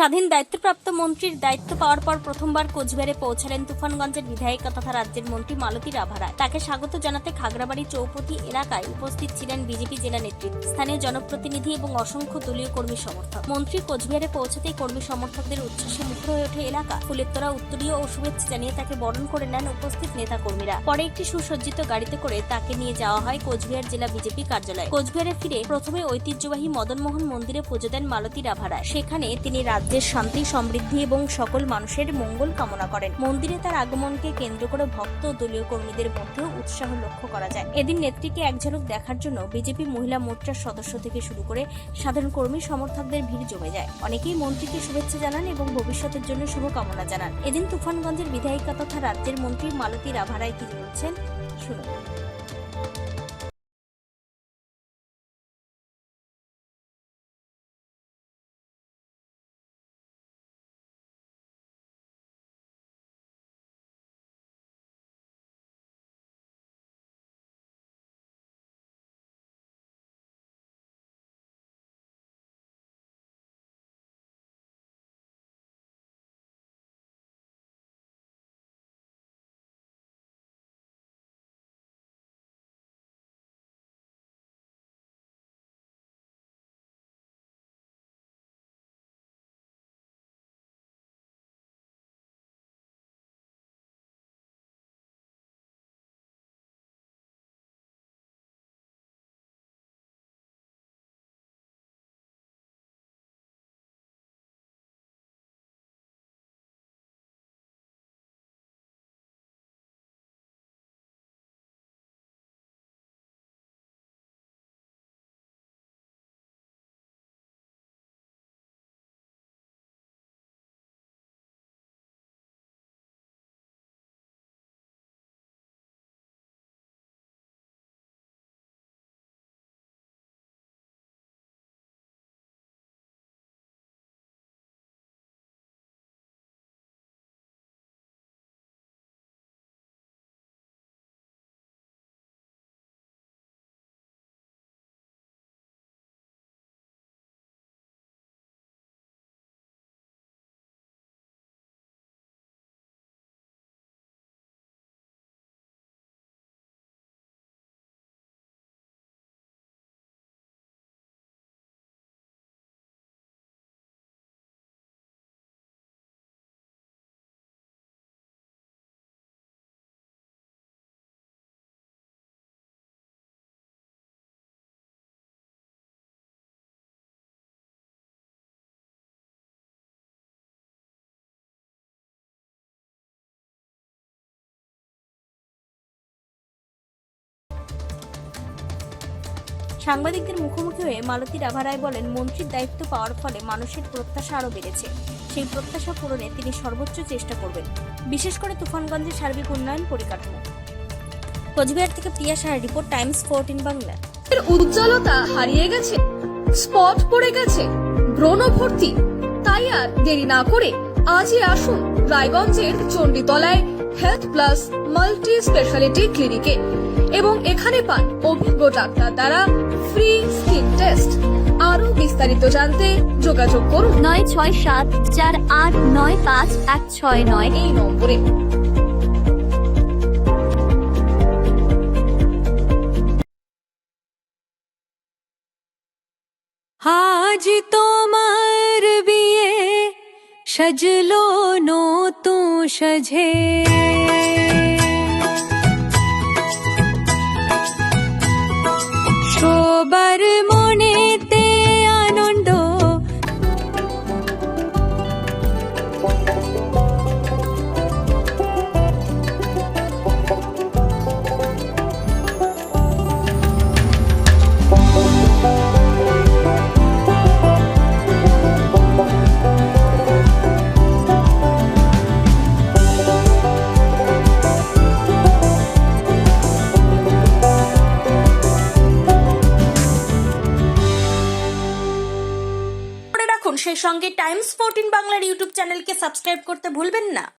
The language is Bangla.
স্বাধীন দায়িত্বপ্রাপ্ত মন্ত্রীর দায়িত্ব পাওয়ার পর প্রথমবার কোচবিহারে পৌঁছালেন তুফানগঞ্জের বিধায়িকা তথা রাজ্যের মন্ত্রী মালতী রাভা রায়। তাকে স্বাগত জানাতে খাগড়াবাড়ি চৌপতি এলাকায় উপস্থিত ছিলেন বিজেপি জেলা নেতৃত্ব, স্থানীয় জনপ্রতিনিধি এবং অসংখ্য দলীয় কর্মী সমর্থক। মন্ত্রী কোচবিহারে পৌঁছাতেই কর্মী সমর্থকদের উচ্ছ্বাসে মুখর হয়ে ওঠে এলাকা। ফুলের তোড়া, উত্তরীয় ও শুভেচ্ছা জানিয়ে তাকে বরণ করে নেন উপস্থিত নেতা কর্মীরা। পরে একটি সুসজ্জিত গাড়িতে করে তাকে নিয়ে যাওয়া হয় কোচবিহার জেলা বিজেপি কার্যালয়ে। কোচবিহারে ফিরে প্রথমে ঐতিহ্যবাহী মদনমোহন মন্দিরে পুজো দেন মালতী রাভা রায়। সেখানে তিনি রাজ্যের শান্তি, সমৃদ্ধি এবং সকল মানুষের মঙ্গল কামনা করেন। মন্দিরে তার আগমনকে কেন্দ্র করে ভক্ত ও দলীয় কর্মীদের মধ্যেও উৎসাহ লক্ষ্য করা যায়। এদিন নেত্রীকে এক ঝলক দেখার জন্য বিজেপি মহিলা মোর্চার সদস্য থেকে শুরু করে সাধারণ কর্মী সমর্থকদের ভিড় জমে যায়। অনেকেই মন্ত্রীকে শুভেচ্ছা জানান এবং ভবিষ্যতের জন্য শুভকামনা জানান। এদিন তুফানগঞ্জের বিধায়িকা তথা রাজ্যের মন্ত্রী মালতী রাভা রায় কি বলছেন শুনুন। সাংবাদিকদের মুখোমুখি হয়ে মালতী রাভা রায় বলেন, মন্ত্রীর দায়িত্ব পাওয়ার ফলে মানুষের প্রত্যাশা আরও বেড়েছে। সেই প্রত্যাশা পূরণে তিনি সর্বোচ্চ চেষ্টা করবেন, বিশেষ করে তুফানগঞ্জের সার্বিক উন্নয়ন পরিকাঠামো। কোচবিহার থেকে প্রিয়া সাহার রিপোর্ট, টাইমস 14 বাংলা। উজ্জ্বলতা হারিয়ে গেছে, স্পট পড়ে গেছে, ব্রণ ভর্তি, তাই আর দেরি না করে আজই আসুন রায়গঞ্জের চণ্ডীতলায় হেলথ প্লাস মাল্টি স্পেশালিটি ক্লিনিকে এবং এখানে পান অভিজ্ঞ ডাক্তার দ্বারা ফ্রি স্কিন টেস্ট। আরো বিস্তারিত জানতে যোগাযোগ করুন 9674895169 এই নম্বরে। আজ তোমার বিয়ে সাজলো নতুন সাজে, সবার মনেতে আনন্দ, সেই সঙ্গে টাইমস 14 বাংলার ইউটিউব চ্যানেলকে সাবস্ক্রাইব করতে ভুলবেন না।